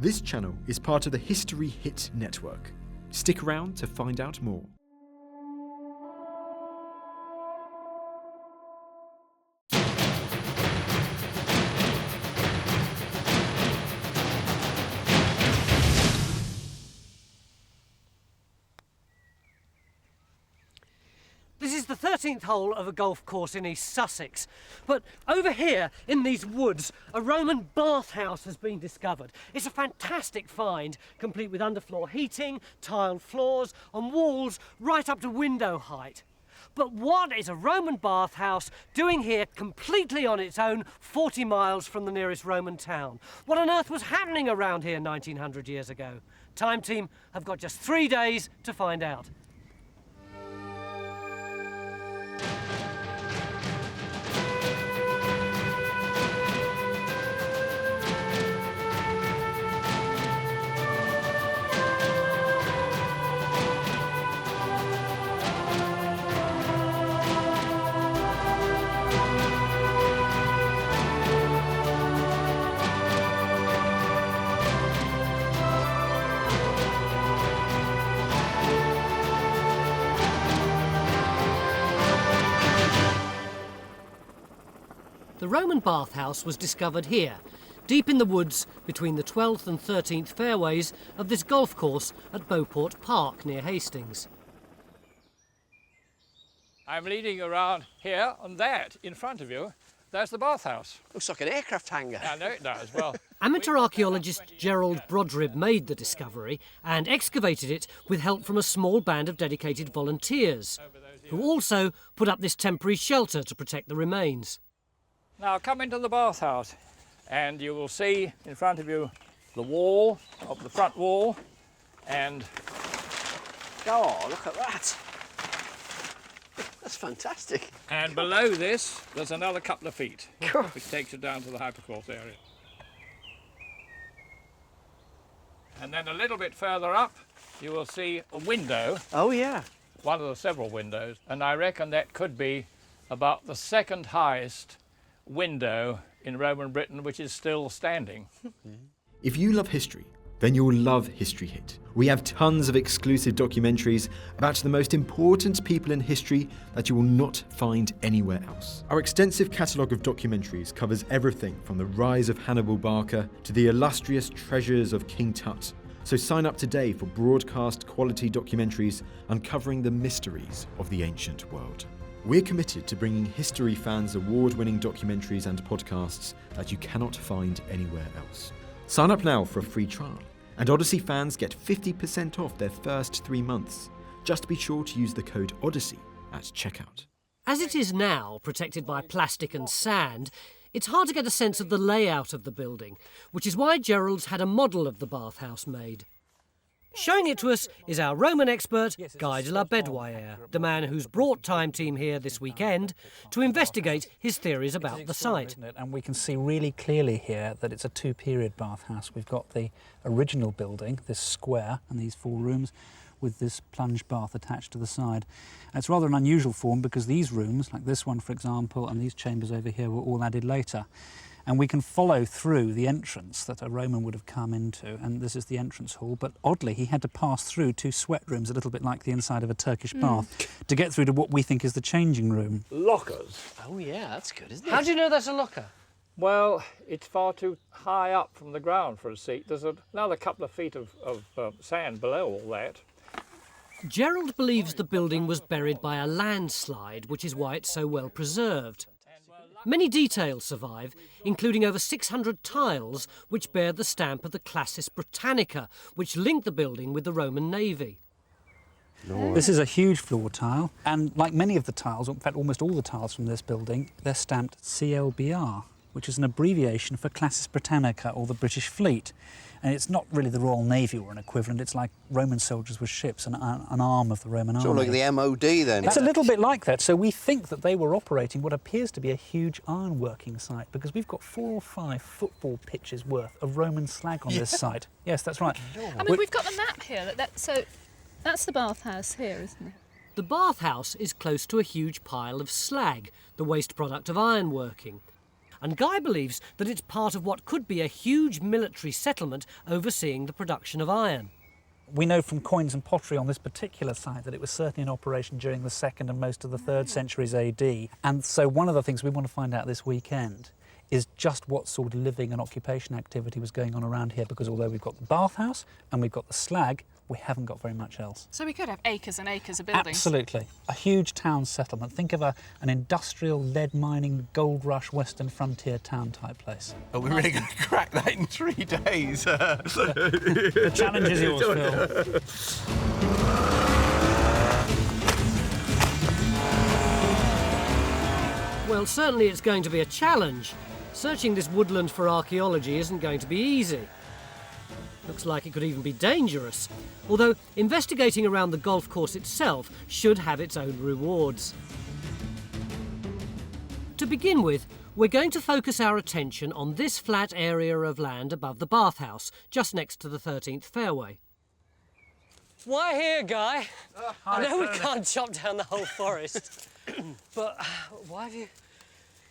This channel is part of the History Hit network. Stick around to find out more. This is the 13th hole of a golf course in East Sussex. But over here, in these woods, a Roman bathhouse has been discovered. It's a fantastic find, complete with underfloor heating, tiled floors, and walls right up to window height. But what is a Roman bathhouse doing here completely on its own, 40 miles from the nearest Roman town? What on earth was happening around here 1900 years ago? Time Team have got just 3 days to find out. The Roman bathhouse was discovered here, deep in the woods between the 12th and 13th fairways of this golf course at Beauport Park near Hastings. I'm leading around here, and that in front of you, there's the bathhouse. Looks like an aircraft hangar. I know it does, well. Amateur archaeologist Gerald Brodrib made the discovery and excavated it with help from a small band of dedicated volunteers, who also put up this temporary shelter to protect the remains. Now come into the bathhouse and you will see in front of you the wall, of the front wall, and... Oh, look at that. That's fantastic. And below this, there's another couple of feet, which takes you down to the hypocourse area. And then a little bit further up, you will see a window. Oh, yeah. One of the several windows, and I reckon that could be about the second highest window in Roman Britain which is still standing. If you love history, then you'll love History Hit. We have tons of exclusive documentaries about the most important people in history that you will not find anywhere else. Our extensive catalogue of documentaries covers everything from the rise of Hannibal Barca to the illustrious treasures of King Tut. So sign up today for broadcast quality documentaries uncovering the mysteries of the ancient world. We're committed to bringing history fans award-winning documentaries and podcasts that you cannot find anywhere else. Sign up now for a free trial, and Odyssey fans get 50% off their first 3 months. Just be sure to use the code Odyssey at checkout. As it is now, protected by plastic and sand, it's hard to get a sense of the layout of the building, which is why Gerald's had a model of the bathhouse made. Showing it to us is our Roman expert, Guy de la Bedouire, the man who's brought Time Team here this weekend to investigate his theories about the site. And we can see really clearly here that it's a two-period bathhouse. We've got the original building, this square, and these 4 rooms, with this plunge bath attached to the side. And it's rather an unusual form because these rooms, like this one for example, and these chambers over here were all added later. And we can follow through the entrance that a Roman would have come into, and this is the entrance hall, but oddly he had to pass through 2 sweat rooms, a little bit like the inside of a Turkish bath, to get through to what we think is the changing room. Lockers. Oh, yeah, that's good, isn't it? How do you know that's a locker? Well, it's far too high up from the ground for a seat. There's another couple of feet of sand below all that. Gerald believes the building was buried by a landslide, which is why it's so well preserved. Many details survive, including over 600 tiles which bear the stamp of the Classis Britannica, which linked the building with the Roman Navy. This is a huge floor tile, and like many of the tiles, in fact almost all the tiles from this building, they're stamped CLBR, which is an abbreviation for Classis Britannica, or the British Fleet. And it's not really the Royal Navy or an equivalent, it's like Roman soldiers with ships, an arm of the Roman army. Sort of like the MOD then. It's a little bit like that, so we think that they were operating what appears to be a huge ironworking site, because we've got 4 or 5 football pitches worth of Roman slag on this site. Yes, that's right. I mean, we've got the map here, so that's the bathhouse here, isn't it? The bathhouse is close to a huge pile of slag, the waste product of ironworking. and Guy believes that it's part of what could be a huge military settlement overseeing the production of iron. We know from coins and pottery on this particular site that it was certainly in operation during the 2nd and most of the 3rd centuries AD. And so one of the things we want to find out this weekend is just what sort of living and occupation activity was going on around here, because although we've got the bathhouse and we've got the slag, we haven't got very much else. So we could have acres and acres of buildings. Absolutely. A huge town settlement. Think of an industrial, lead mining, gold rush, western frontier town type place. Are we really going to crack that in 3 days? The challenge is yours, Phil. Well, certainly it's going to be a challenge. Searching this woodland for archaeology isn't going to be easy. Looks like it could even be dangerous, although investigating around the golf course itself should have its own rewards. To begin with, we're going to focus our attention on this flat area of land above the bathhouse, just next to the 13th fairway. Why here, Guy? I know we can't chop down the whole forest, but why have you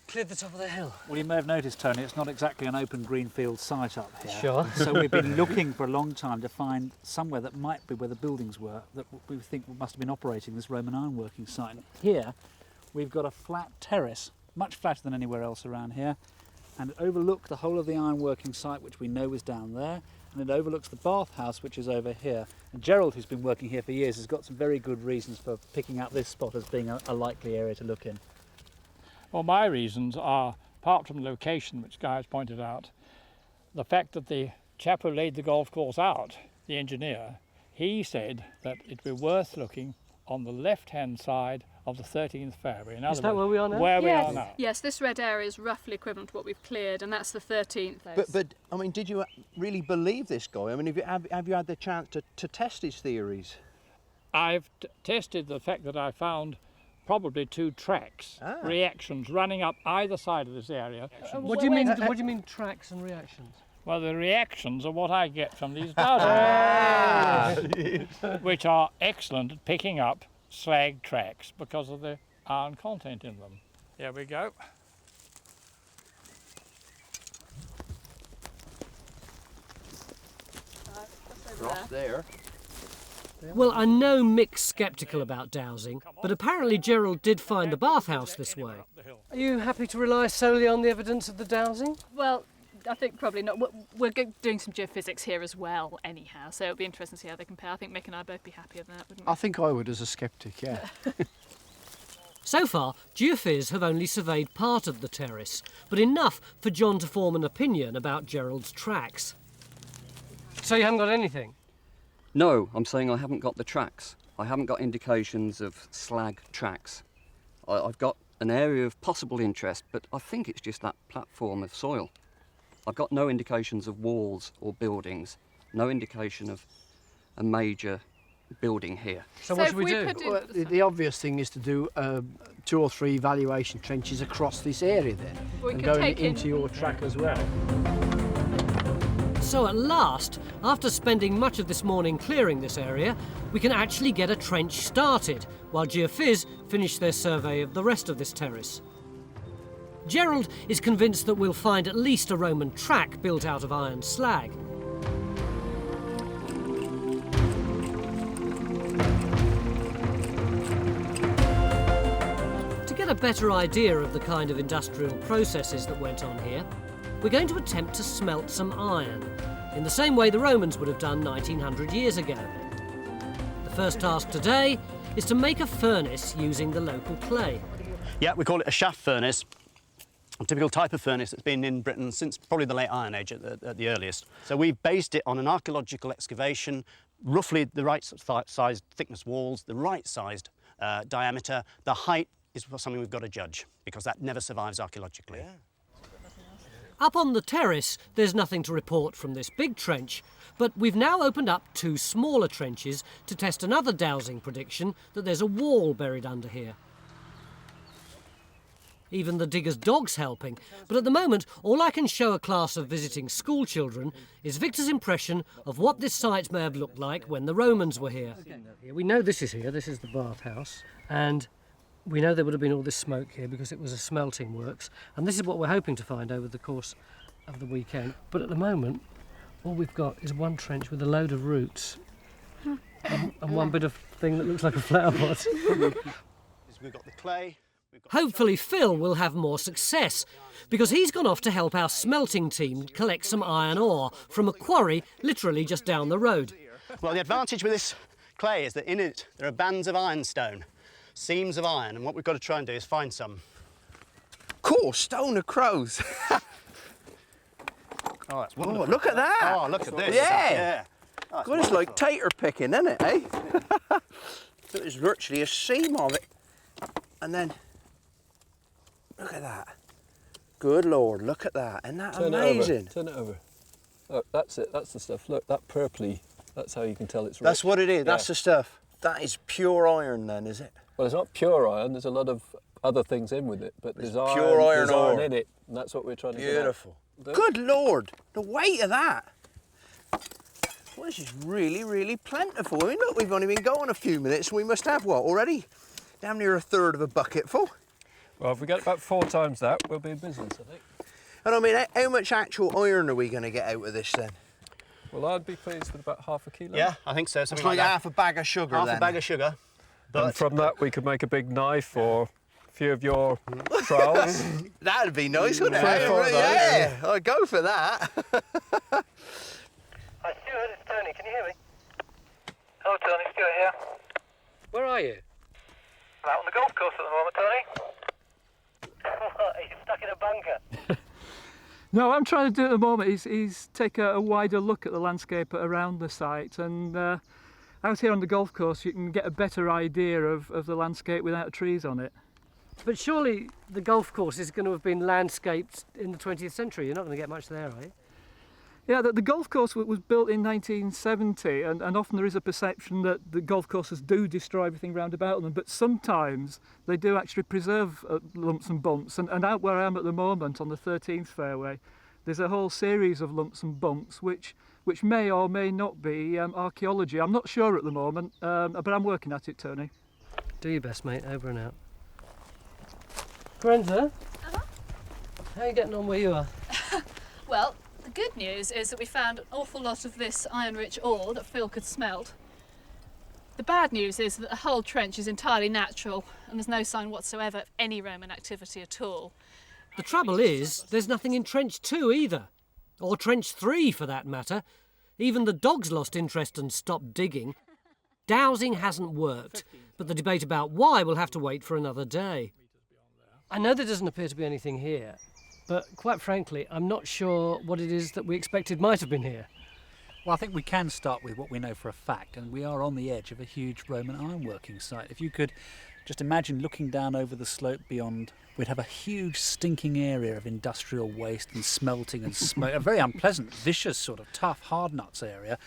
cleared the top of the hill? Well, you may have noticed, Tony, it's not exactly an open greenfield site up here. Sure. So we've been looking for a long time to find somewhere that might be where the buildings were, that we think must have been operating this Roman ironworking site. Here, we've got a flat terrace, much flatter than anywhere else around here, and it overlooks the whole of the ironworking site, which we know is down there, and it overlooks the bathhouse, which is over here. And Gerald, who's been working here for years, has got some very good reasons for picking out this spot as being a likely area to look in. Well, my reasons are, apart from the location, which Guy has pointed out, the fact that the chap who laid the golf course out, the engineer, he said that it'd be worth looking on the left-hand side of the 13th fairway. In Is that where we are now? Where we Yes. are now. Yes, this red area is roughly equivalent to what we've cleared, and that's the 13th. But I mean, did you really believe this guy? I mean, have you had the chance to test his theories? I've tested the fact that I found probably 2 tracks, reactions running up either side of this area. What do you mean? What do you mean, tracks and reactions? Well, the reactions are what I get from these dowsing, which are excellent at picking up slag tracks because of the iron content in them. Here we go. Right there. Well, I know Mick's sceptical about dowsing, but apparently Gerald did find the bathhouse this way. Are you happy to rely solely on the evidence of the dowsing? Well, I think probably not. We're doing some geophysics here as well, anyhow, so it'll be interesting to see how they compare. I think Mick and I both be happy with that, wouldn't we? I think I would as a sceptic, yeah. So far, geophys have only surveyed part of the terrace, but enough for John to form an opinion about Gerald's tracks. So you haven't got anything? No, I'm saying I haven't got the tracks. I haven't got indications of slag tracks. I've got an area of possible interest, but I think it's just that platform of soil. I've got no indications of walls or buildings, no indication of a major building here. So what should we do? Well, the obvious thing is to do 2 or 3 evaluation trenches across this area then, We and could going take in- into your track as well. So at last, after spending much of this morning clearing this area, we can actually get a trench started, while geophys finish their survey of the rest of this terrace. Gerald is convinced that we'll find at least a Roman track built out of iron slag. To get a better idea of the kind of industrial processes that went on here, we're going to attempt to smelt some iron, in the same way the Romans would have done 1900 years ago. The first task today is to make a furnace using the local clay. Yeah, we call it a shaft furnace, a typical type of furnace that's been in Britain since probably the late Iron Age at the earliest. So we've based it on an archaeological excavation, roughly the right sized thickness walls, the right sized diameter. The height is something we've got to judge, because that never survives archaeologically. Yeah. Up on the terrace, there's nothing to report from this big trench, but we've now opened up 2 smaller trenches to test another dowsing prediction that there's a wall buried under here. Even the digger's dog's helping, but at the moment, all I can show a class of visiting school children is Victor's impression of what this site may have looked like when the Romans were here. We know this is here, this is the bathhouse, and We know there would have been all this smoke here because it was a smelting works, and this is what we're hoping to find over the course of the weekend. But at the moment, all we've got is one trench with a load of roots and one bit of thing that looks like a flower pot. We've got the clay. Hopefully Phil will have more success, because he's gone off to help our smelting team collect some iron ore from a quarry literally just down the road. Well, the advantage with this clay is that in it there are bands of ironstone, seams of iron, and what we've got to try and do is find some. Cool, stone of crows. Oh, that's wonderful. Oh, look at that. Oh, look at this. Yeah. Oh, God, it's like tater picking, isn't it, eh? So there's virtually a seam of it. And then, look at that. Good Lord, look at that. Isn't that amazing? Turn it over. Look, that's it. That's the stuff. Look, that purpley, that's how you can tell it's rich. That's what it is. Yeah. That's the stuff. That is pure iron then, is it? Well, it's not pure iron. There's a lot of other things in with it, but there's iron, pure iron there's iron ore. in it, and that's what we're trying to Beautiful. get at. Good Lord, the weight of that. Well, this is really, really plentiful. I mean, look, we've only been going a few minutes and we must have, what, already? Damn near a third of a bucket full. Well, if we get about 4 times that, we'll be in business, I think. And I mean, how much actual iron are we going to get out of this then? Well, I'd be pleased with about half a kilo. Yeah, I think so. It's Something like that. half a bag of sugar then. Half a bag of sugar. But And from that, we could make a big knife or a few of your trowels. That'd be nice, wouldn't it? Yeah, for those, Yeah, I'd go for that. Hi Stuart, it's Tony, can you hear me? Hello Tony, Stuart here. Where are you? I'm out on the golf course at the moment, Tony. What, are you stuck in a bunker? No, what I'm trying to do at the moment is take a wider look at the landscape around the site, and out here on the golf course you can get a better idea of the landscape without trees on it. But surely the golf course is going to have been landscaped in the 20th century. You're not going to get much there, are you? Yeah, the golf course was built in 1970, and often there is a perception that the golf courses do destroy everything round about them, but sometimes they do actually preserve lumps and bumps. And out where I am at the moment, on the 13th fairway, there's a whole series of lumps and bumps which may or may not be archaeology. I'm not sure at the moment, but I'm working at it, Tony. Do your best, mate. Over and out. Brenda? How are you getting on where you are? Well, the good news is that we found an awful lot of this iron-rich ore that Phil could smelt. The bad news is that the whole trench is entirely natural and there's no sign whatsoever of any Roman activity at all. The trouble is, there's nothing in Trench 2 either. Or Trench 3 for that matter. Even the dogs lost interest and stopped digging. Dowsing hasn't worked, but the debate about why will have to wait for another day. I know there doesn't appear to be anything here, but quite frankly, I'm not sure what it is that we expected might have been here. Well, I think we can start with what we know for a fact, and we are on the edge of a huge Roman ironworking site. If you could just imagine looking down over the slope beyond, we'd have a huge stinking area of industrial waste and smelting and smoke, a very unpleasant, vicious sort of tough hard nuts area.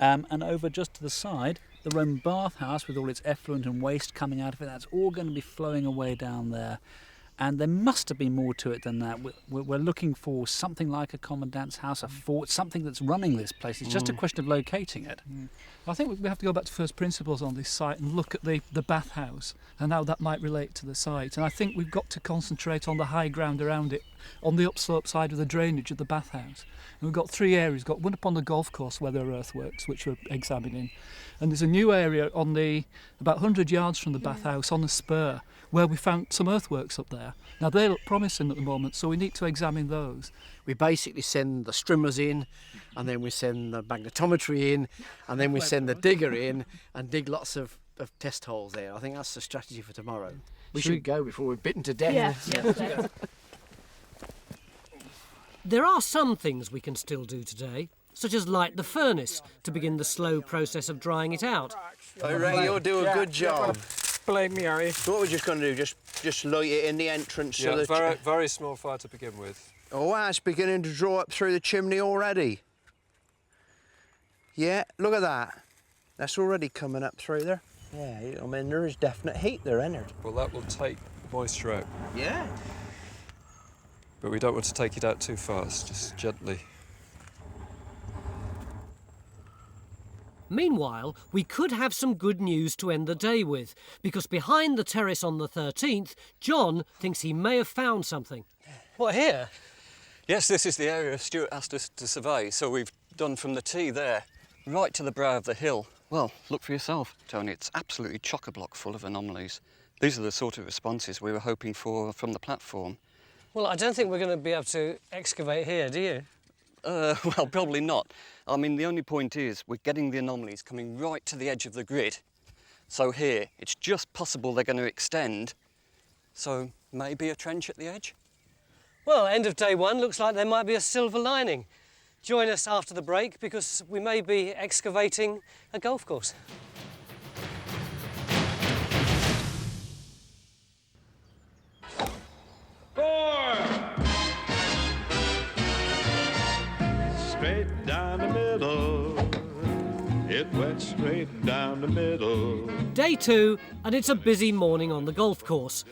And over just to the side, the Roman bathhouse with all its effluent and waste coming out of it, that's all going to be flowing away down there. And there must have been more to it than that. We're looking for something like a commandant's house, a fort, something that's running this place. It's just a question of locating it. I think we have to go back to first principles on this site and look at the bathhouse and how that might relate to the site. And I think we've got to concentrate on the high ground around it, on the upslope side of the drainage of the bathhouse. And we've got 3 areas. We've got one up on the golf course where there are earthworks, which we're examining. And there's a new area on about 100 yards from the bathhouse on the spur, where we found some earthworks up there. Now they look promising at the moment, so we need to examine those. We basically send the strimmers in, and then we send the magnetometry in, and then we send the digger in and dig lots of test holes there. I think that's the strategy for tomorrow. We should go before we're bitten to death. Yeah. There are some things we can still do today, such as light the furnace to begin the slow process of drying it out. I reckon you'll do a good job. Blame me, Harry. So what we're just going to do, just light it in the entrance. Yeah, so very small fire to begin with. Oh, wow, it's beginning to draw up through the chimney already. Yeah, look at that. That's already coming up through there. Yeah, I mean, there is definite heat there, isn't there? Well, that will take moisture out. Yeah. But we don't want to take it out too fast, just gently. Meanwhile, we could have some good news to end the day with, because behind the terrace on the 13th, John thinks he may have found something. What, here? Yes, this is the area Stuart asked us to survey, so we've done from the T there, right to the brow of the hill. Well, look for yourself, Tony. It's absolutely chock-a-block full of anomalies. These are the sort of responses we were hoping for from the platform. Well, I don't think we're going to be able to excavate here, do you? Well, probably not. I mean, the only point is we're getting the anomalies coming right to the edge of the grid. So here, it's just possible they're going to extend. So maybe a trench at the edge? Well, end of day one, looks like there might be a silver lining. Join us after the break because we may be excavating a golf course. Straight down the middle, it went straight down the middle. Day two, and it's a busy morning on the golf course.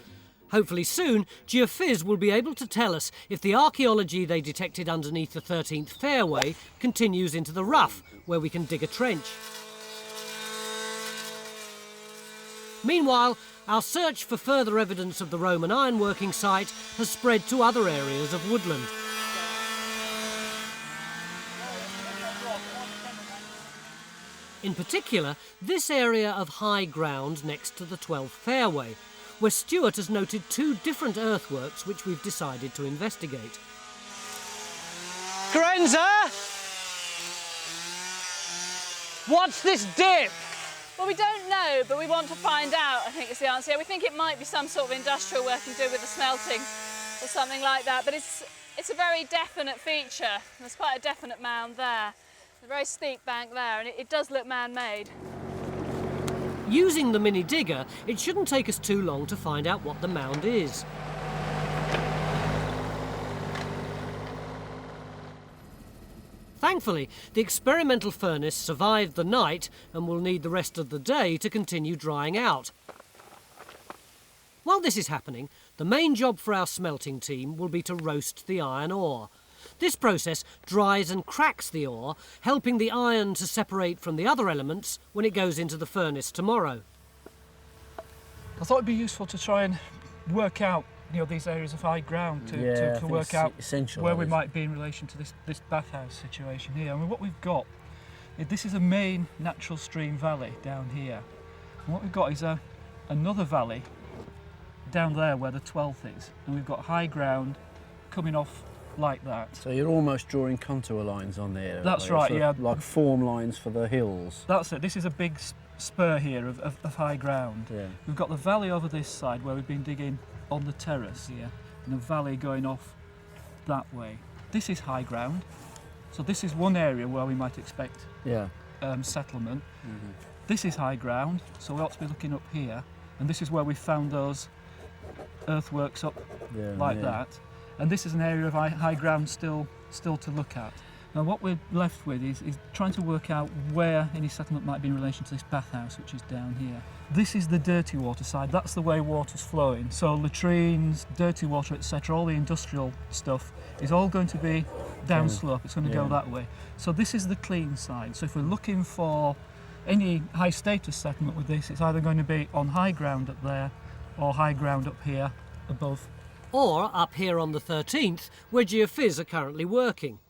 Hopefully soon, Geophys will be able to tell us if the archaeology they detected underneath the 13th fairway continues into the rough, where we can dig a trench. Meanwhile, our search for further evidence of the Roman ironworking site has spread to other areas of woodland. In particular, this area of high ground next to the 12th fairway, where Stuart has noted two different earthworks which we've decided to investigate. Grenza! What's this dip? Well, we don't know, but we want to find out, I think is the answer. Yeah, we think it might be some sort of industrial working to do with the smelting or something like that, but it's a very definite feature. There's quite a definite mound there. A very steep bank there, and it does look man-made. Using the mini digger, it shouldn't take us too long to find out what the mound is. Thankfully, the experimental furnace survived the night and will need the rest of the day to continue drying out. While this is happening, the main job for our smelting team will be to roast the iron ore. This process dries and cracks the ore, helping the iron to separate from the other elements when it goes into the furnace tomorrow. I thought it'd be useful to try and work out, these areas of high ground to work out where we might be in relation to this bathhouse situation here. I mean, what we've got, this is a main natural stream valley down here. And what we've got is another valley down there where the 12th is, and we've got high ground coming off like that. So you're almost drawing contour lines on there. That's right, yeah. Like form lines for the hills. That's it. This is a big spur here of high ground. Yeah. We've got the valley over this side where we've been digging on the terrace here, and a valley going off that way. This is high ground, so this is one area where we might expect settlement. Mm-hmm. This is high ground, so we ought to be looking up here, and this is where we found those earthworks up like that. And this is an area of high ground still to look at. Now what we're left with is trying to work out where any settlement might be in relation to this bathhouse, which is down here. This is the dirty water side, that's the way water's flowing. So latrines, dirty water, etc., all the industrial stuff is all going to be downslope, it's going to go that way. So this is the clean side. So if we're looking for any high status settlement with this, it's either going to be on high ground up there or high ground up here above. Or up here on the 13th, where Geophys are currently working.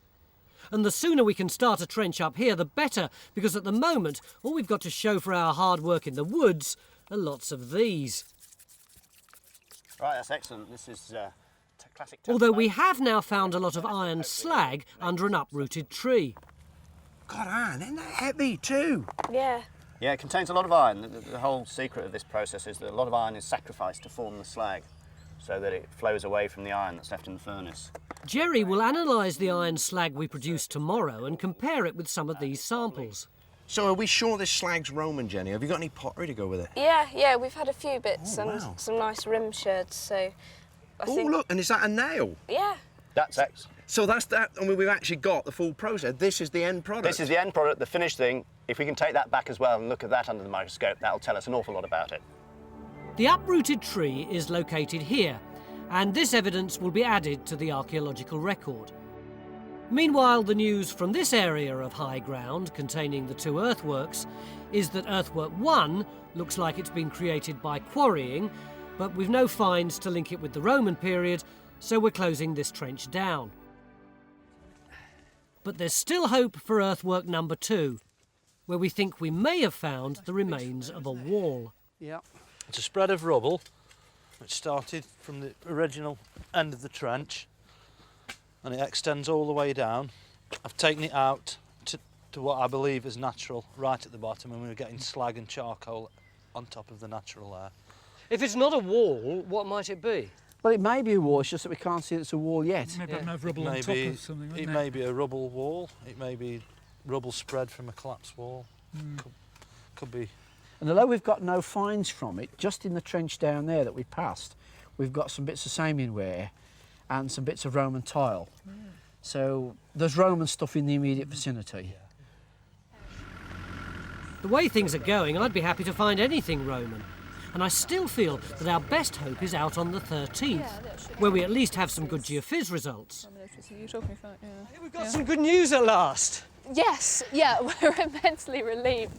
And the sooner we can start a trench up here, the better, because at the moment, all we've got to show for our hard work in the woods are lots of these. Right, that's excellent. This is classic. Although we have now found a lot of iron slag under an uprooted tree. God, iron, isn't that heavy too? Yeah. Yeah, it contains a lot of iron. The whole secret of this process is that a lot of iron is sacrificed to form the slag, so that it flows away from the iron that's left in the furnace. Jerry will analyse the iron slag we produce tomorrow and compare it with some of these samples. So are we sure this slag's Roman, Jenny? Have you got any pottery to go with it? Yeah, we've had a few bits and wow. some nice rim sherds, so I think... look, and is that a nail? Yeah. That's excellent. So that's that, I mean, we've actually got the full process. This is the end product. This is the end product, the finished thing. If we can take that back as well and look at that under the microscope, that'll tell us an awful lot about it. The uprooted tree is located here, and this evidence will be added to the archaeological record. Meanwhile, the news from this area of high ground containing the two earthworks is that earthwork 1 looks like it's been created by quarrying, but we've no finds to link it with the Roman period, so we're closing this trench down. But there's still hope for earthwork number 2, where we think we may have found the remains of a wall. Yeah. It's a spread of rubble which started from the original end of the trench and it extends all the way down. I've taken it out to what I believe is natural right at the bottom, and we're getting slag and charcoal on top of the natural there. If it's not a wall, what might it be? Well, it may be a wall, it's just that we can't see it's a wall yet. Maybe have rubble on top of something, wouldn't it may be a rubble wall, it may be rubble spread from a collapsed wall. Could be. And although we've got no finds from it, just in the trench down there that we passed, we've got some bits of Samian ware and some bits of Roman tile. So there's Roman stuff in the immediate vicinity. The way things are going, I'd be happy to find anything Roman. And I still feel that our best hope is out on the 13th, where we at least have some good geophys results. We've got some good news at last. Yes, yeah, we're immensely relieved.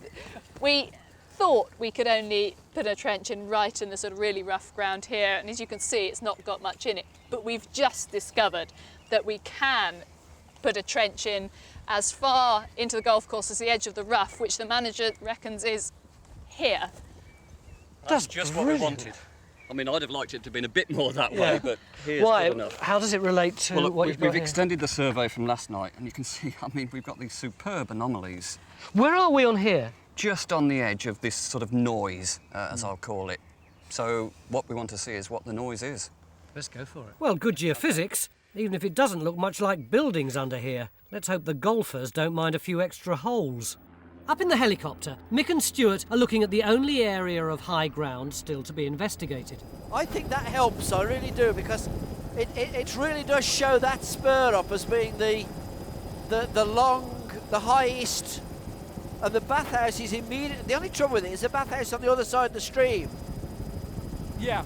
We thought we could only put a trench in right in the sort of really rough ground here, and as you can see, it's not got much in it. But we've just discovered that we can put a trench in as far into the golf course as the edge of the rough, which the manager reckons is here. That's just brilliant. What we wanted. I mean, I'd have liked it to have been a bit more that way, but here's good enough. How does it relate to well, look, what we've extended the survey from last night, and you can see, I mean, we've got these superb anomalies. Where are we on here? Just on the edge of this sort of noise, as I'll call it. So what we want to see is what the noise is. Let's go for it. Well, good geophysics, even if it doesn't look much like buildings under here. Let's hope the golfers don't mind a few extra holes. Up in the helicopter, Mick and Stuart are looking at the only area of high ground still to be investigated. I think that helps, I really do, because it really does show that spur up as being the highest, and the bathhouse is immediate. The only trouble with it is the bathhouse on the other side of the stream. Yeah.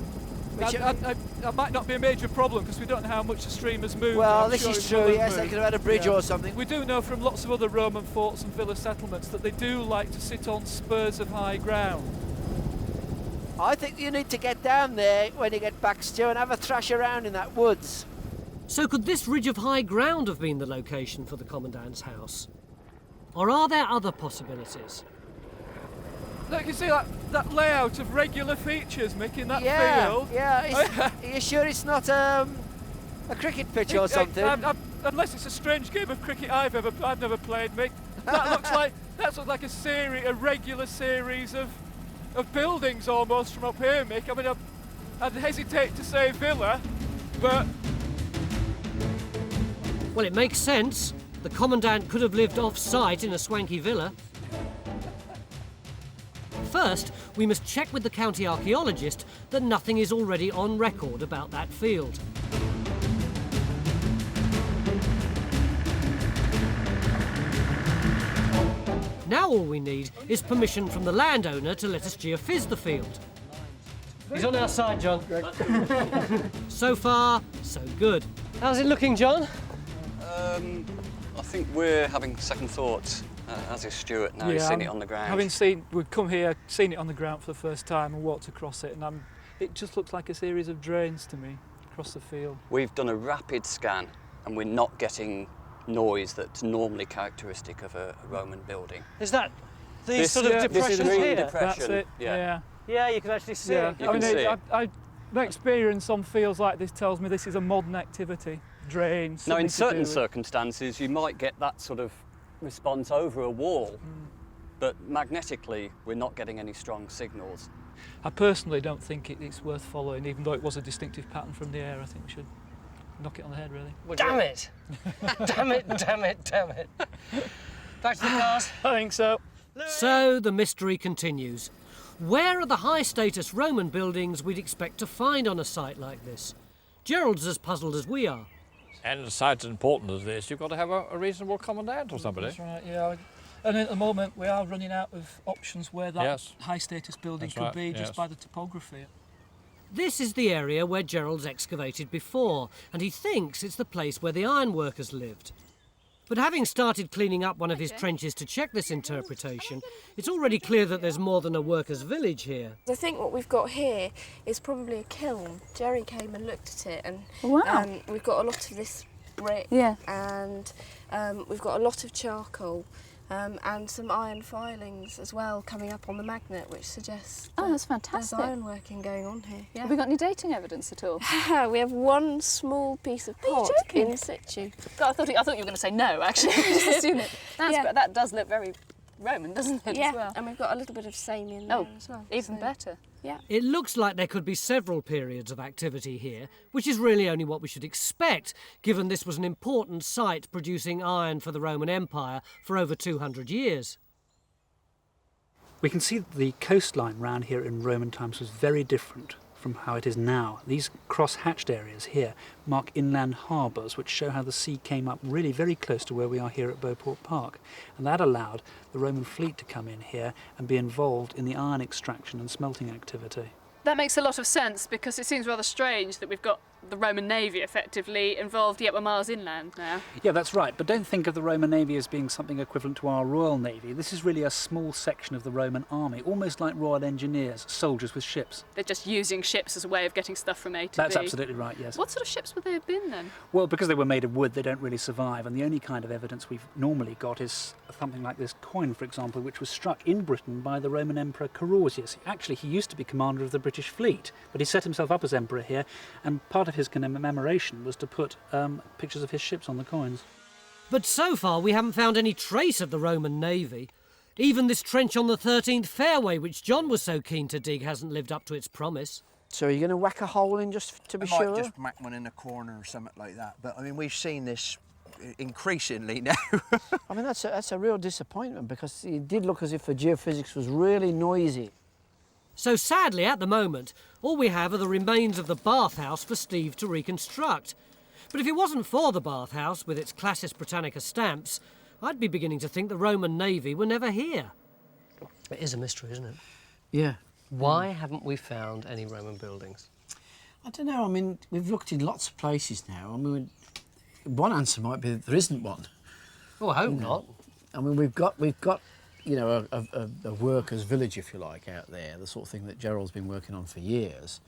That might not be a major problem because we don't know how much the stream has moved. Well, this is true, yes, they could have had a bridge or something. We do know from lots of other Roman forts and villa settlements that they do like to sit on spurs of high ground. I think you need to get down there when you get back, Stu, and have a thrash around in that woods. So could this ridge of high ground have been the location for the Commandant's house? Or are there other possibilities? Look, you see that layout of regular features, Mick, in that field? Yeah, are you sure it's not a cricket pitch or something? Unless it's a strange game of cricket I've never played, Mick. That looks like a regular series of buildings almost from up here, Mick. I mean, I'd hesitate to say villa, but... Well, it makes sense. The Commandant could have lived off-site in a swanky villa. First, we must check with the county archaeologist that nothing is already on record about that field. Now all we need is permission from the landowner to let us geophys the field. He's on our side, John. So far, so good. How's it looking, John? I think we're having second thoughts, as is Stuart now. He's seen it on the ground. We've come here, seen it on the ground for the first time and walked across it, and it just looks like a series of drains to me across the field. We've done a rapid scan and we're not getting noise that's normally characteristic of a Roman building. Is that these sort of depressions here? Depression. That's it, yeah. Yeah, you can actually see it. You can see it. My experience on fields like this tells me this is a modern activity. Drains. Now, in certain circumstances, you might get that sort of response over a wall, but magnetically, we're not getting any strong signals. I personally don't think it's worth following, even though it was a distinctive pattern from the air. I think we should knock it on the head, really. Damn it! Damn it, damn it, damn it. Back to the cars? I think so. So the mystery continues. Where are the high-status Roman buildings we'd expect to find on a site like this? Gerald's as puzzled as we are. And a site as important as this, you've got to have a reasonable commandant or somebody. That's right, yeah. And at the moment, we are running out of options where that high-status building could be just by the topography. This is the area where Gerald's excavated before, and he thinks it's the place where the ironworkers lived. But having started cleaning up one of his trenches to check this interpretation, it's already clear that there's more than a workers' village here. I think what we've got here is probably a kiln. Jerry came and looked at it, and Wow. We've got a lot of this brick, and we've got a lot of charcoal. And some iron filings as well coming up on the magnet, which suggests that's fantastic. There's ironworking going on here. Yeah. Have we got any dating evidence at all? We have one small piece of pot in situ. God, I thought you were going to say no, actually. I just assumed it. That does look very Roman, doesn't it, as well? And we've got a little bit of Samian there as well. Even better. Yeah. It looks like there could be several periods of activity here, which is really only what we should expect, given this was an important site producing iron for the Roman Empire for over 200 years. We can see that the coastline round here in Roman times was very different from how it is now. These cross-hatched areas here mark inland harbours, which show how the sea came up really very close to where we are here at Beauport Park. And that allowed the Roman fleet to come in here and be involved in the iron extraction and smelting activity. That makes a lot of sense, because it seems rather strange that we've got the Roman Navy effectively involved, yet we're miles inland now. Yeah, that's right, but don't think of the Roman Navy as being something equivalent to our Royal Navy. This is really a small section of the Roman army, almost like Royal Engineers, soldiers with ships. They're just using ships as a way of getting stuff from A to That's B. absolutely right, yes. What sort of ships would they have been then? Well, because they were made of wood, they don't really survive, and the only kind of evidence we've normally got is something like this coin, for example, which was struck in Britain by the Roman Emperor Carausius. Actually, he used to be commander of the British fleet, but he set himself up as emperor here, and part of his commemoration was to put pictures of his ships on the coins. But so far we haven't found any trace of the Roman Navy. Even this trench on the 13th fairway, which John was so keen to dig, hasn't lived up to its promise. So are you going to whack a hole in just to be I sure? might just whack one in a corner or something like that. But I mean, we've seen this increasingly now. I mean, that's a real disappointment, because it did look as if the geophysics was really noisy. So sadly, at the moment, all we have are the remains of the bathhouse for Steve to reconstruct. But if it wasn't for the bathhouse, with its Classis Britannica stamps, I'd be beginning to think the Roman Navy were never here. It is a mystery, isn't it? Yeah. Why haven't we found any Roman buildings? I don't know. I mean, we've looked in lots of places now. I mean, one answer might be that there isn't one. Oh, I hope not. I mean, we've got you know, a workers' village, if you like, out there, the sort of thing that Gerald's been working on for years,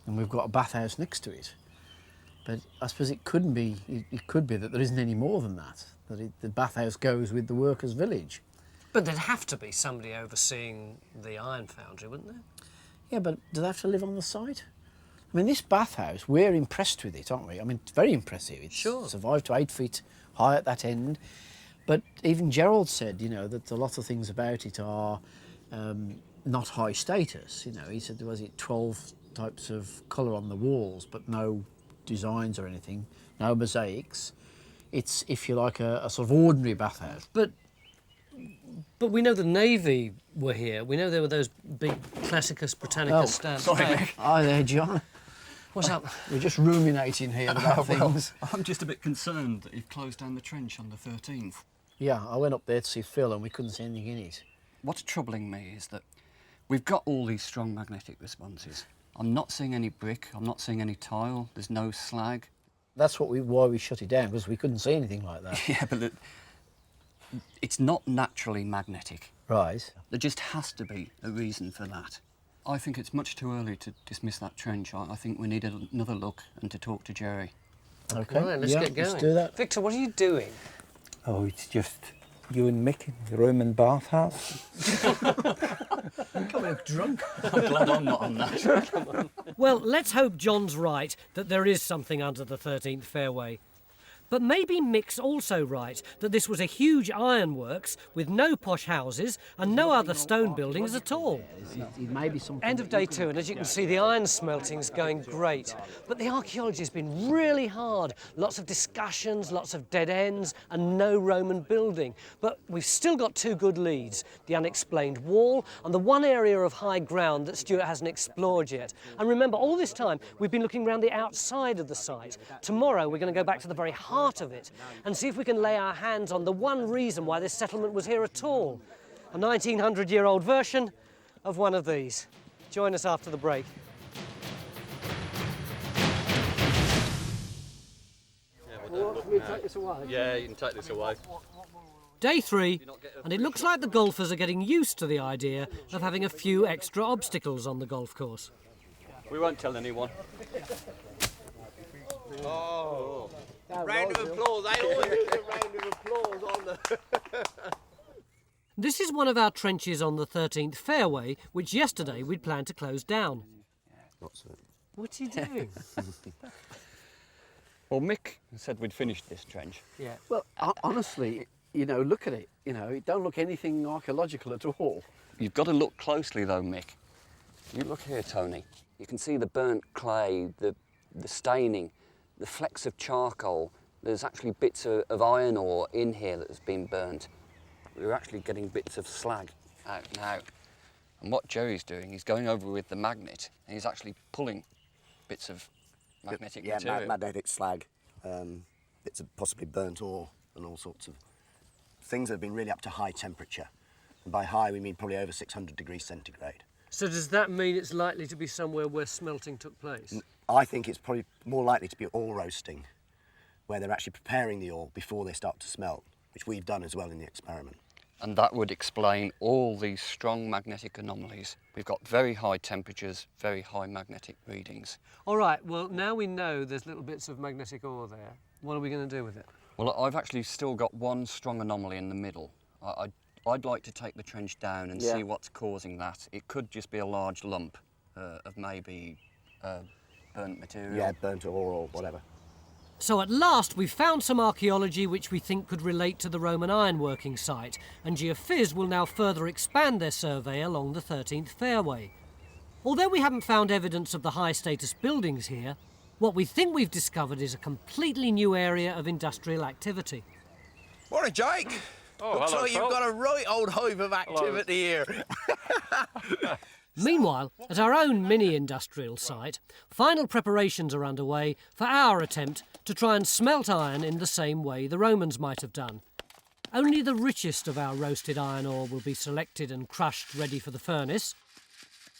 and we've got a bathhouse next to it. But I suppose it couldn't be. It could be that there isn't any more than that. That the bathhouse goes with the workers' village. But there'd have to be somebody overseeing the iron foundry, wouldn't there? Yeah, but do they have to live on the site? I mean, this bathhouse, we're impressed with it, aren't we? I mean, it's very impressive. It's survived to 8 feet high at that end. But even Gerald said, you know, that a lot of things about it are not high status. You know, he said there was 12 types of colour on the walls, but no designs or anything, no mosaics. It's, if you like, a sort of ordinary bathhouse. But we know the Navy were here. We know there were those big Classicus Britannica stamps. Sorry, Nick. Hi there, John. What's up? We're just ruminating here about things. I'm just a bit concerned that you've closed down the trench on the 13th. Yeah, I went up there to see Phil and we couldn't see anything in it. What's troubling me is that we've got all these strong magnetic responses. I'm not seeing any brick, I'm not seeing any tile, there's no slag. That's why we shut it down, because we couldn't see anything like that. Yeah, but it's not naturally magnetic. Right. There just has to be a reason for that. I think it's much too early to dismiss that trench. I think we need another look and to talk to Jerry. Okay, Right, let's get going. Let's do that. Victor, what are you doing? Oh, it's just you and Mick in the Roman bathhouse. You come look drunk. I'm glad I'm not on that. Well, let's hope John's right, that there is something under the 13th fairway. But maybe Mick's also right, that this was a huge ironworks with no posh houses and no other stone buildings at all. It may be something. End of day 2, and as you can see, the iron smelting's going great. But the archaeology's been really hard. Lots of discussions, lots of dead ends, and no Roman building. But we've still got 2 good leads, the unexplained wall and the one area of high ground that Stuart hasn't explored yet. And remember, all this time, we've been looking around the outside of the site. Tomorrow, we're going to go back to the very heart of it and see if we can lay our hands on the one reason why this settlement was here at all. A 1900-year-old version of one of these. Join us after the break. me take this away? Yeah, you can take this away. Day 3, and it looks like the golfers are getting used to the idea of having a few extra obstacles on the golf course. We won't tell anyone. Oh, round of applause. I always do a round of applause on the... This is one of our trenches on the 13th fairway, which yesterday we'd planned to close down. Lots of it. What's he doing? Well, Mick said we'd finished this trench. Yeah. Well, honestly, you know, look at it. You know, it don't look anything archaeological at all. You've got to look closely, though, Mick. You look here, Tony. You can see the burnt clay, the staining, the flecks of charcoal. There's actually bits of iron ore in here that has been burnt. We're actually getting bits of slag out now. And what Jerry's doing, he's going over with the magnet, and he's actually pulling bits of magnetic material. Yeah, magnetic slag, bits of possibly burnt ore and all sorts of things that have been really up to high temperature. And by high, we mean probably over 600 degrees centigrade. So does that mean it's likely to be somewhere where smelting took place? I think it's probably more likely to be ore roasting, where they're actually preparing the ore before they start to smelt, which we've done as well in the experiment. And that would explain all these strong magnetic anomalies. We've got very high temperatures, very high magnetic readings. All right, well, now we know there's little bits of magnetic ore there. What are we going to do with it? Well, I've actually still got one strong anomaly in the middle. I'd like to take the trench down and see what's causing that. It could just be a large lump of maybe burnt material. Yeah, burnt ore or whatever. So at last we've found some archaeology which we think could relate to the Roman ironworking site, and Geophys will now further expand their survey along the 13th fairway. Although we haven't found evidence of the high-status buildings here, what we think we've discovered is a completely new area of industrial activity. Morning, Jake. Oh, looks hello, like you've Phil. got a right old hive of activity here. Meanwhile, at our own mini-industrial site, final preparations are underway for our attempt to try and smelt iron in the same way the Romans might have done. Only the richest of our roasted iron ore will be selected and crushed ready for the furnace.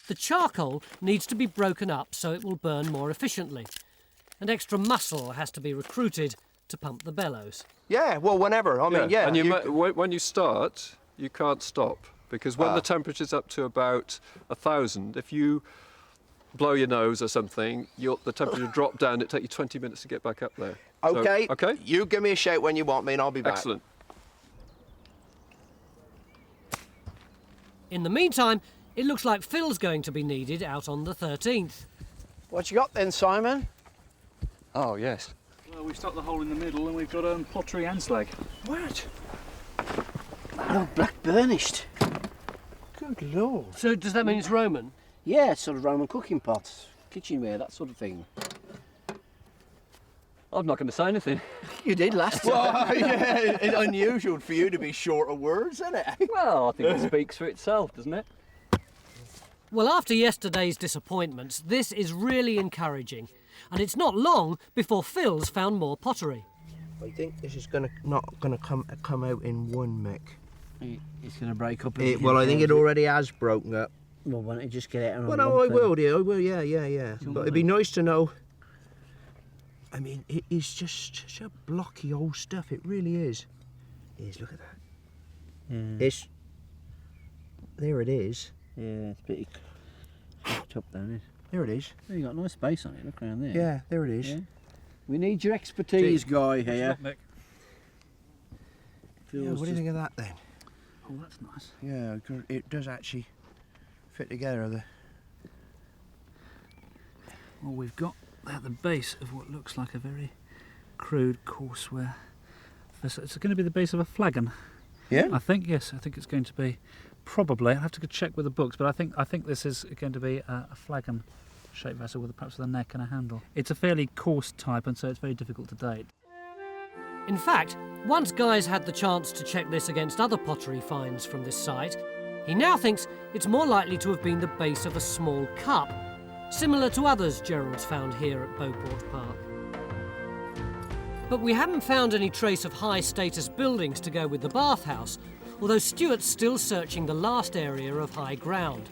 The charcoal needs to be broken up so it will burn more efficiently, and extra muscle has to be recruited to pump the bellows. Yeah, well, whenever. I mean, yeah. And when you start, you can't stop. Because when the temperature's up to about 1,000, if you blow your nose or something, the temperature drop down. It takes you 20 minutes to get back up there. Okay. So, okay. You give me a shout when you want me, and I'll be back. Excellent. In the meantime, it looks like Phil's going to be needed out on the 13th. What you got then, Simon? Oh, yes. Well, we've stopped the hole in the middle and we've got pottery and slag. What? Oh, black burnished. Good Lord. So does that mean it's Roman? Yeah, sort of Roman cooking pots, kitchenware, that sort of thing. I'm not going to say anything. You did last time. Well, yeah, it's unusual for you to be short of words, isn't it? Well, I think it speaks for itself, doesn't it? Well, after yesterday's disappointments, this is really encouraging. And it's not long before Phil's found more pottery. I think this is not gonna come out in one, Mick. It's going to break up. Well, I think it already has broken up. Well, why don't you just get it out? Well, no, I will, dear. I will, yeah. But it'd be nice to know. I mean, it is just such a blocky old stuff. It really is. Look at that. There it is. Yeah, it's pretty up down it. There it is. Oh, you got a nice space on it. Look around there. Yeah, there it is. Yeah. We need your expertise, guy here. Yeah, what do you think of that then? Oh, that's nice. Yeah, it does actually fit together. Well, we've got at the base of what looks like a very crude courseware. It's going to be the base of a flagon. Yeah? I think, yes. I think it's going to be probably. I'll have to go check with the books, but I think this is going to be a flagon-shaped vessel with perhaps with a neck and a handle. It's a fairly coarse type, and so it's very difficult to date. In fact, once Guy's had the chance to check this against other pottery finds from this site, he now thinks it's more likely to have been the base of a small cup, similar to others Gerald's found here at Beauport Park. But we haven't found any trace of high-status buildings to go with the bathhouse, although Stuart's still searching the last area of high ground.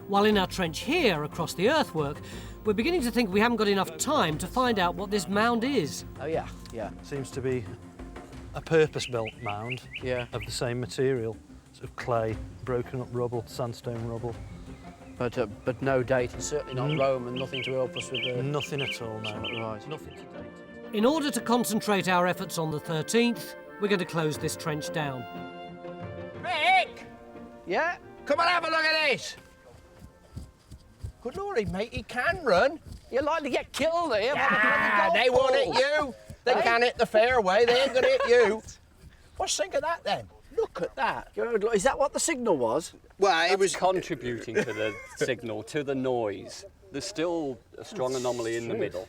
While in our trench here, across the earthwork, we're beginning to think we haven't got enough time to find out what this mound is. Oh yeah, yeah. Seems to be a purpose-built mound, yeah, of the same material, sort of clay, broken up rubble, sandstone rubble. But no date, and certainly not Roman, nothing to help us with the... Nothing at all, no. Right. Nothing to date. In order to concentrate our efforts on the 13th, we're going to close this trench down. Rick! Yeah? Come and have a look at this! Good lordy, mate, he can run. You're likely to get killed here. They won't hit you. They can hit the fairway, they ain't gonna hit you. What's think of that then? Look at that. Good. Is that what the signal was? Well, it was contributing to the signal, to the noise. There's still a strong anomaly in the middle.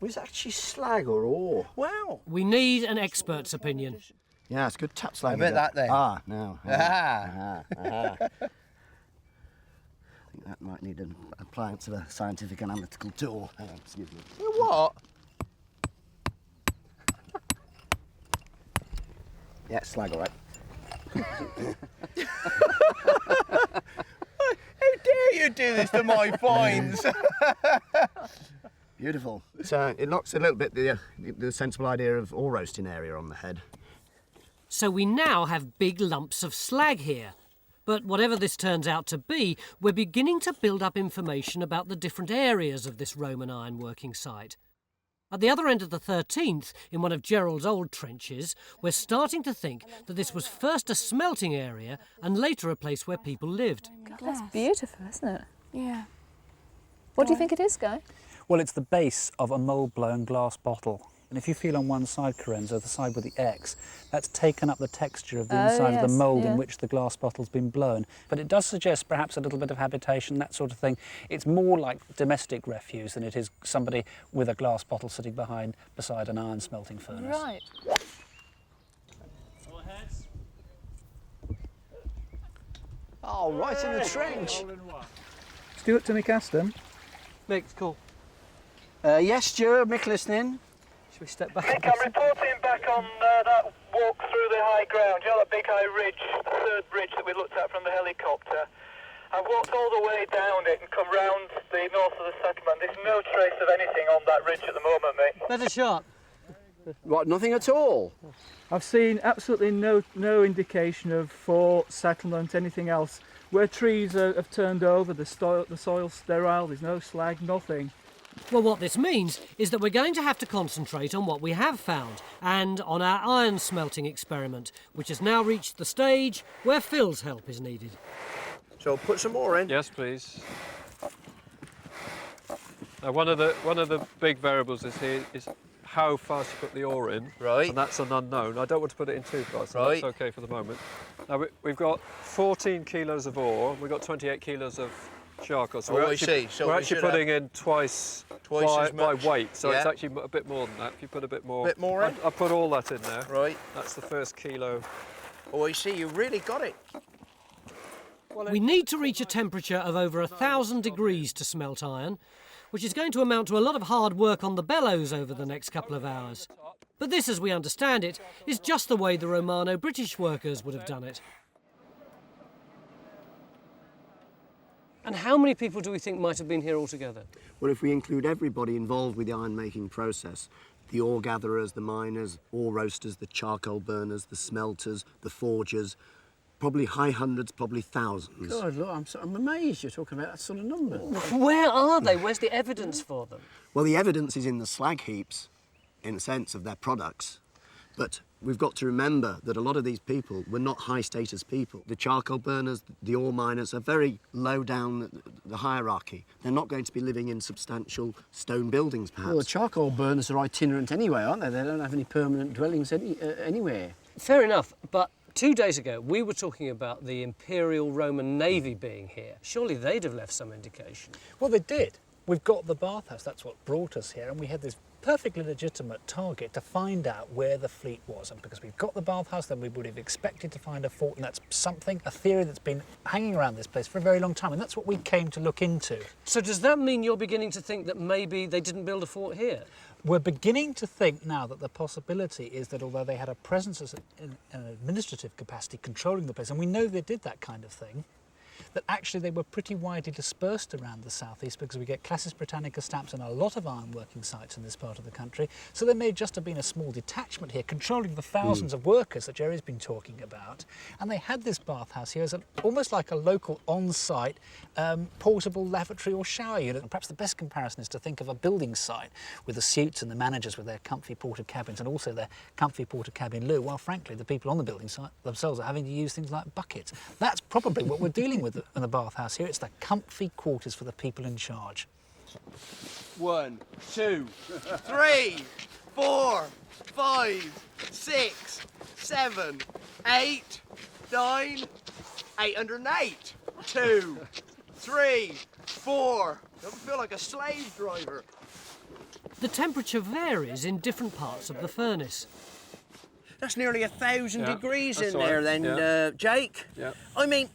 Was it actually slag or ore? Wow. We need an expert's opinion. Yeah, it's good tap slag. I bet that then. Ah, no. Ah. I think that might need an appliance of a scientific analytical tool. Hang on, excuse me. What? Yeah, slag, all right. How dare you do this to my finds? Beautiful. So it knocks a little bit the sensible idea of ore roasting area on the head. So we now have big lumps of slag here. But whatever this turns out to be, we're beginning to build up information about the different areas of this Roman ironworking site. At the other end of the 13th, in one of Gerald's old trenches, we're starting to think that this was first a smelting area and later a place where people lived. God, that's beautiful, isn't it? Yeah. What do you think it is, Guy? Well, it's the base of a mould-blown glass bottle. And if you feel on one side, Corenzo, the side with the X, that's taken up the texture of the inside of the mould in which the glass bottle's been blown. But it does suggest perhaps a little bit of habitation, that sort of thing. It's more like domestic refuse than it is somebody with a glass bottle sitting beside an iron smelting furnace. Right. Oh, right in the trench. Stuart to McAston. Mick, cool. Yes, Stuart, Mick listening. Should we step back? Mick, I'm reporting back on that walk through the high ground. You know that big high ridge, the third ridge that we looked at from the helicopter? I've walked all the way down it and come round the north of the settlement. There's no trace of anything on that ridge at the moment, mate. Better shot. What, nothing at all? I've seen absolutely no indication of fort, settlement, anything else. Where trees have turned over, the soil's sterile, there's no slag, nothing. Well, what this means is that we're going to have to concentrate on what we have found and on our iron smelting experiment, which has now reached the stage where Phil's help is needed. So put some more in. Yes, please. Now, one of the big variables is how fast you put the ore in. Right. And that's an unknown. I don't want to put it in too fast, so right. That's okay for the moment. Now, we've got 14 kilos of ore. We've got 28 kilos of charcoal. So we're actually putting in twice as by much. weight, so it's Yeah. actually a bit more than that. If you put a bit more. Bit more in? I'll put all that in there. Right. That's the first kilo. Oh, I see, you really got it. We need to reach a temperature of over 1,000 degrees to smelt iron, which is going to amount to a lot of hard work on the bellows over the next couple of hours. But this, as we understand it, is just the way the Romano-British workers would have done it. And how many people do we think might have been here altogether? Well, if we include everybody involved with the iron-making process, the ore gatherers, the miners, ore roasters, the charcoal burners, the smelters, the forgers, probably high hundreds, probably thousands. God, look, I'm amazed you're talking about that sort of number. Where are they? Where's the evidence for them? Well, the evidence is in the slag heaps, in a sense, of their products. But we've got to remember that a lot of these people were not high-status people. The charcoal burners, the ore miners are very low down the hierarchy. They're not going to be living in substantial stone buildings, perhaps. Well, the charcoal burners are itinerant anyway, aren't they? They don't have any permanent dwellings anywhere. Fair enough, but 2 days ago we were talking about the Imperial Roman Navy being here. Surely they'd have left some indication. Well, they did. We've got the bathhouse, that's what brought us here, and we had this perfectly legitimate target to find out where the fleet was. And because we've got the bathhouse, then we would have expected to find a fort, and that's a theory that's been hanging around this place for a very long time, and that's what we came to look into. So does that mean you're beginning to think that maybe they didn't build a fort here? We're beginning to think now that the possibility is that although they had a presence in an administrative capacity controlling the place, and we know they did that kind of thing, that actually they were pretty widely dispersed around the southeast, because we get Classis Britannica stamps and a lot of ironworking sites in this part of the country. So there may just have been a small detachment here controlling the thousands of workers that Jerry's been talking about. And they had this bathhouse here as almost like a local on-site portable lavatory or shower unit. And perhaps the best comparison is to think of a building site with the suites and the managers with their comfy ported cabins and also their comfy ported cabin loo, while frankly the people on the building site themselves are having to use things like buckets. That's probably what we're dealing with in the bathhouse here. It's the comfy quarters for the people in charge. 1, 2, 3, 4, 5, 6, 7, 8, 9, 808. 2, 3, 4. Don't feel like a slave driver. The temperature varies in different parts of the furnace. That's nearly 1,000 degrees that's in right. there then, Jake. Yeah. I mean,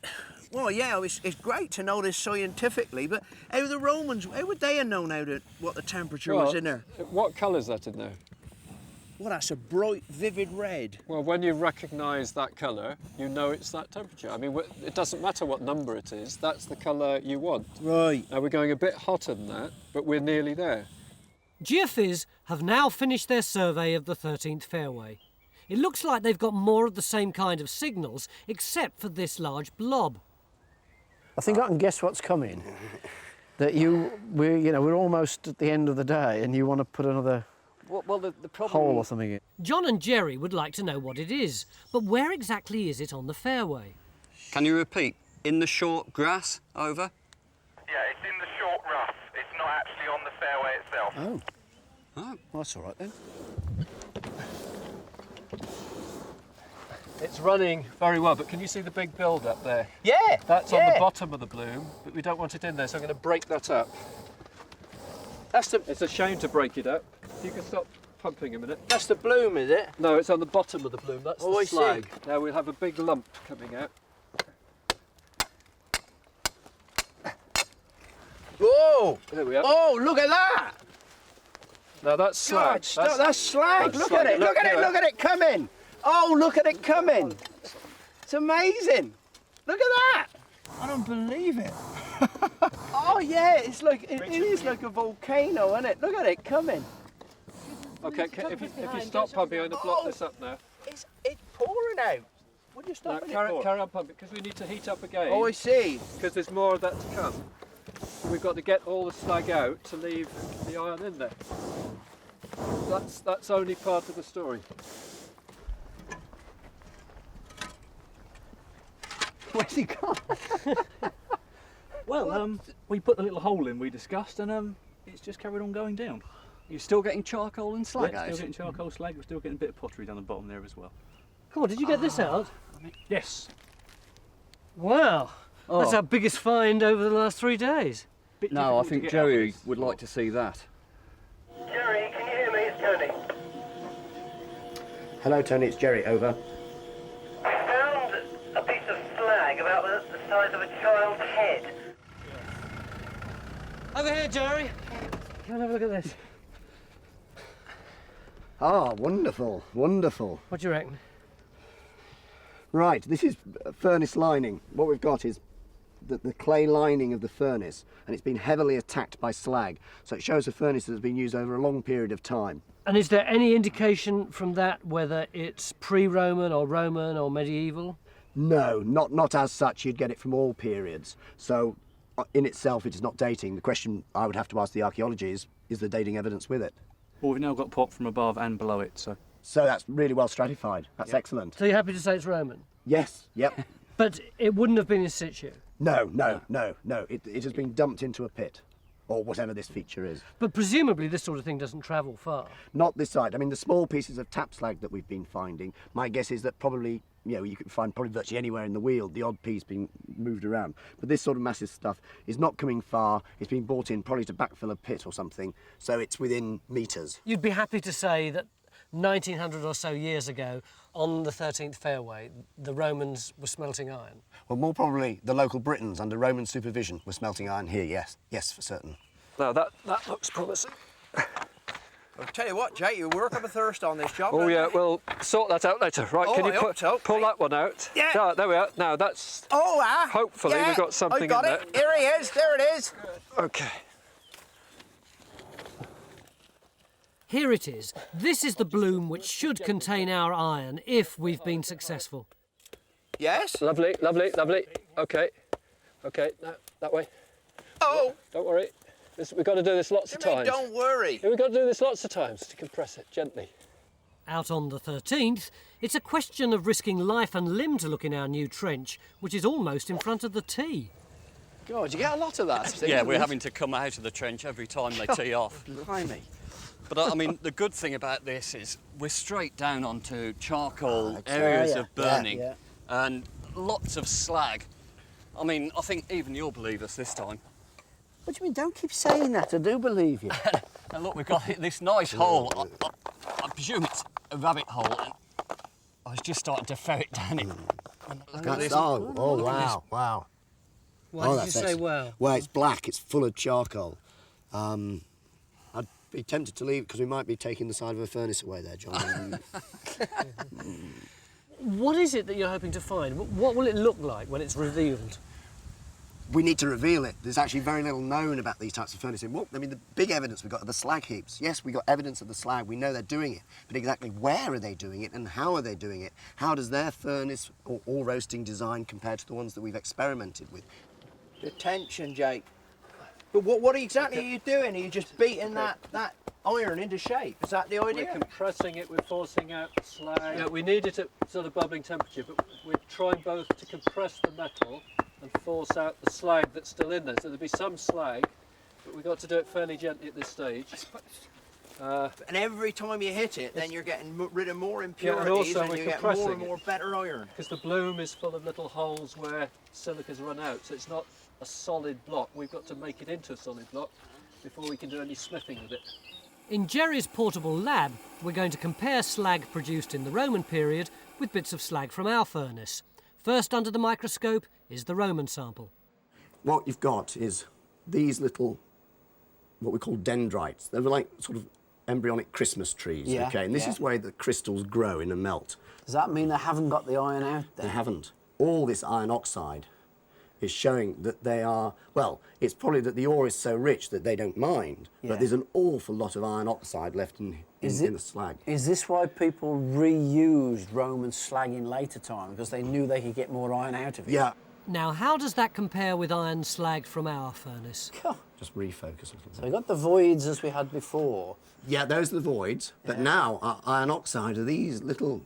well, yeah, it's great to know this scientifically, but how the Romans, how would they have known what the temperature was in there? What colour's that in there? Well, that's a bright, vivid red. Well, when you recognise that colour, you know it's that temperature. I mean, it doesn't matter what number it is, that's the colour you want. Right. Now, we're going a bit hotter than that, but we're nearly there. Geophys have now finished their survey of the 13th fairway. It looks like they've got more of the same kind of signals, except for this large blob. I think I can guess what's coming. That we're almost at the end of the day, and you want to put another Well, the problem... hole or something in. John and Jerry would like to know what it is, but where exactly is it on the fairway? Can you repeat? In the short grass, over? Yeah, it's in the short rough. It's not actually on the fairway itself. Oh. Oh, well, that's all right then. It's running very well, but can you see the big build up there? Yeah. That's on the bottom of the bloom, but we don't want it in there, so I'm going to break that up. It's a shame to break it up. If you can stop pumping a minute. That's the bloom, is it? No, it's on the bottom of the bloom. That's Oh, the I see. slag. Now we'll have a big lump coming out. Whoa! There we are. Oh, look at that! Now that's slag. God, that's slag. Look at it, look at it, look at it coming. Oh, look at it coming. It's amazing. Look at that. I don't believe it. Oh, yeah, it is like a volcano, isn't it? Look at it coming. Okay, if you stop pumping, I'm going to block this up now. It's pouring out. What are you stopping it for? Carry on pumping, because we need to heat up again. Oh, I see. Because there's more of that to come. We've got to get all the slag out to leave the iron in there. That's only part of the story. Where's he gone? Well, we put the little hole in we discussed, and it's just carried on going down. You're still getting charcoal and slag Yeah, out? still getting charcoal slag. We're still getting a bit of pottery down the bottom there as well. Come on, did you get this out? Yes. Wow, that's our biggest find over the last 3 days. No, I think Jerry would like to see that. Jerry, can you hear me? It's Tony. Hello, Tony, it's Jerry, over. We found a piece of slag about the size of a child's head. Over here, Jerry. Come and have a look at this. Ah, wonderful, wonderful. What do you reckon? Right, this is furnace lining. What we've got is the clay lining of the furnace, and it's been heavily attacked by slag. So it shows a furnace that's been used over a long period of time. And is there any indication from that whether it's pre-Roman or Roman or medieval? No, not as such. You'd get it from all periods. So in itself, it is not dating. The question I would have to ask the archaeology is there dating evidence with it? Well, we've now got pot from above and below it, so... So that's really well stratified. That's excellent. So you're happy to say it's Roman? Yes, yep. But it wouldn't have been in situ? No. It has been dumped into a pit, or whatever this feature is. But presumably this sort of thing doesn't travel far? Not this side. I mean, the small pieces of tap slag that we've been finding, my guess is that probably, you can find probably virtually anywhere in the Weald, the odd piece being moved around. But this sort of massive stuff is not coming far. It's been brought in probably to backfill a pit or something, so it's within metres. You'd be happy to say that 1900 or so years ago, on the 13th fairway, the Romans were smelting iron? Well, more probably the local Britons under Roman supervision were smelting iron here, yes. Yes, for certain. Now that looks promising. I'll tell you what, Jake, you work up a thirst on this job. Oh don't yeah, you? we'll sort that out later. Right, Oh, can you I hope so. pull that one out? Yeah. Ah, there we are. Now that's... Oh, hopefully yeah, we've got something I've got in it. there. Here he is. There it is. Okay. Here it is. This is the bloom which should contain our iron if we've been successful. Yes? Lovely, lovely, lovely. Okay. Okay, now, that way. Oh! Don't worry. We've got to do this lots of times. Don't worry. Yeah, we've got to do this lots of times to compress it gently. Out on the 13th, it's a question of risking life and limb to look in our new trench, which is almost in front of the tee. God, you get a lot of that. Yeah, we're having to come out of the trench every time they tee off. Blimey. But I mean, the good thing about this is we're straight down onto charcoal areas of burning and lots of slag. I mean, I think even you'll believe us this time. What do you mean? Don't keep saying that. I do believe you. And look, we've got this nice hole. I presume it's a rabbit hole. And I was just starting to ferret down it. Look at this. Oh, wow, wow. Why did you say wow? Well, it's black, it's full of charcoal. I'd be tempted to leave because we might be taking the side of a furnace away there, John. What is it that you're hoping to find? What will it look like when it's revealed? We need to reveal it. There's actually very little known about these types of furnaces. Well, I mean, the big evidence we've got are the slag heaps. Yes, we got evidence of the slag. We know they're doing it. But exactly where are they doing it and how are they doing it? How does their furnace or roasting design compare to the ones that we've experimented with? Attention, Jake. But what exactly are you doing? Are you just beating that iron into shape? Is that the idea? We're compressing it, we're forcing out slag. Yeah, we need it at sort of bubbling temperature, but we're trying both to compress the metal and force out the slag that's still in there. So there'll be some slag, but we've got to do it fairly gently at this stage. And every time you hit it, then you're getting rid of more impurities, and also and we're you get compressing more and more better iron. Because the bloom is full of little holes where silica's run out, so it's not a solid block. We've got to make it into a solid block before we can do any smithing with it. In Jerry's portable lab, we're going to compare slag produced in the Roman period with bits of slag from our furnace. First under the microscope is the Roman sample. What you've got is these little, what we call dendrites. They're like sort of embryonic Christmas trees, okay? And this is where the crystals grow in and melt. Does that mean they haven't got the iron out there? They haven't. All this iron oxide is showing that they are, well, it's probably that the ore is so rich that they don't mind, but there's an awful lot of iron oxide left in the slag. Is this why people reused Roman slag in later time? Because they knew they could get more iron out of it? Yeah. Now, how does that compare with iron slag from our furnace? Just refocus a little bit. So we got the voids as we had before. Yeah, those are the voids, but now our iron oxide are these little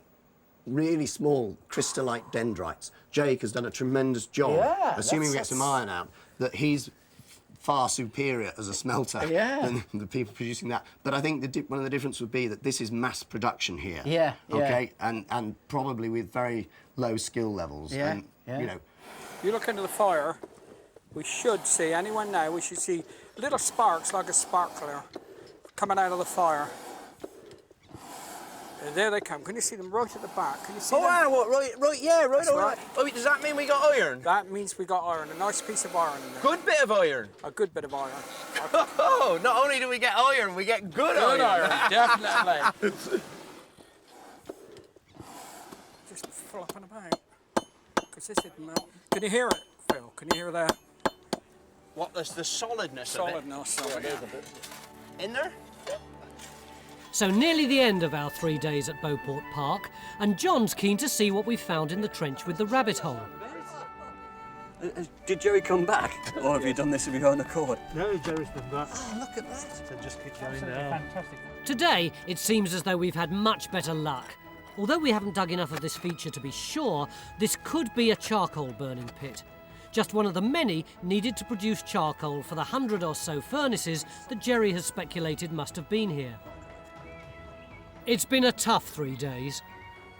really small crystallite dendrites. Jake has done a tremendous job, assuming we get some iron out, that he's far superior as a smelter than the people producing that. But I think one of the differences would be that this is mass production here. Okay, and probably with very low skill levels. And, you know, you look into the fire, we should see, anyone now, we should see little sparks like a sparkler coming out of the fire. There they come. Can you see them right at the back? Can you see them? Wow, right, That's right. Oh, does that mean we got iron? That means we got iron, a nice piece of iron in there. Good bit of iron. A good bit of iron. Oh, not only do we get iron, we get good iron. Definitely. Just flopping about. Because this isn't that. Can you hear it, Phil? Can you hear that? What, there's the solidness Solidness of it? In there? So nearly the end of our 3 days at Beauport Park, and John's keen to see what we found in the trench with the rabbit hole. Did Jerry come back? Or have you done this of your own accord? No, Jerry's been back. Oh, look at that. So just keep going now. Fantastic. Today, it seems as though we've had much better luck. Although we haven't dug enough of this feature to be sure, this could be a charcoal burning pit. Just one of the many needed to produce charcoal for the 100 or so furnaces that Jerry has speculated must have been here. It's been a tough 3 days,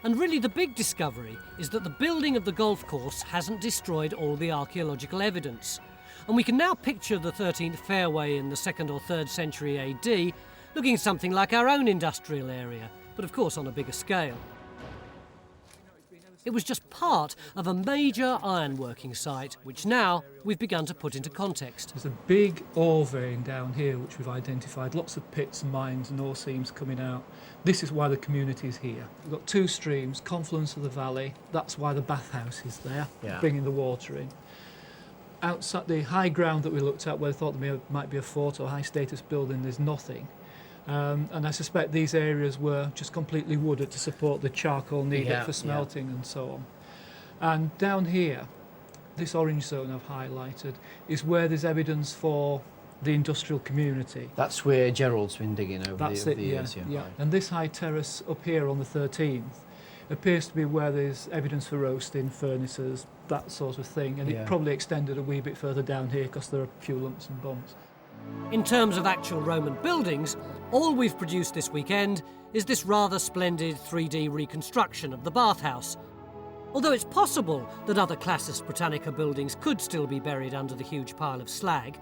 and really the big discovery is that the building of the golf course hasn't destroyed all the archaeological evidence, and we can now picture the 13th fairway in the 2nd or 3rd century AD looking something like our own industrial area, but of course on a bigger scale. It was just part of a major ironworking site, which now we've begun to put into context. There's a big ore vein down here which we've identified, lots of pits and mines and ore seams coming out. This is why the community is here. We've got two streams, confluence of the valley, that's why the bathhouse is there, bringing the water in. Outside the high ground that we looked at where we thought there might be a fort or high status building, there's nothing. And I suspect these areas were just completely wooded to support the charcoal needed for smelting and so on. And down here, this orange zone I've highlighted, is where there's evidence for the industrial community. That's where Gerald's been digging over the years. Yeah. And this high terrace up here on the 13th appears to be where there's evidence for roasting, furnaces, that sort of thing. And it probably extended a wee bit further down here because there are a few lumps and bumps. In terms of actual Roman buildings, all we've produced this weekend is this rather splendid 3D reconstruction of the bathhouse. Although it's possible that other Classis Britannica buildings could still be buried under the huge pile of slag,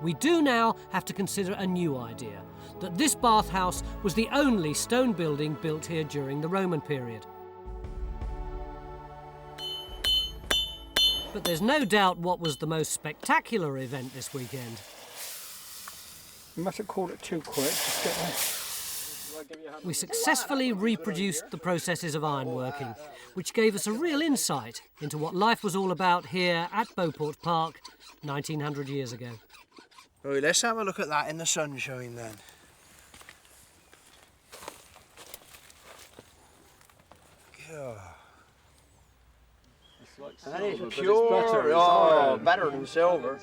we do now have to consider a new idea, that this bathhouse was the only stone building built here during the Roman period. But there's no doubt what was the most spectacular event this weekend. You must have called it too quick. We successfully reproduced the processes of ironworking, which gave us a real insight into what life was all about here at Beauport Park 1900 years ago. Right, let's have a look at that in the sunshine then. It's like That is silver, but pure, it's better. better than silver.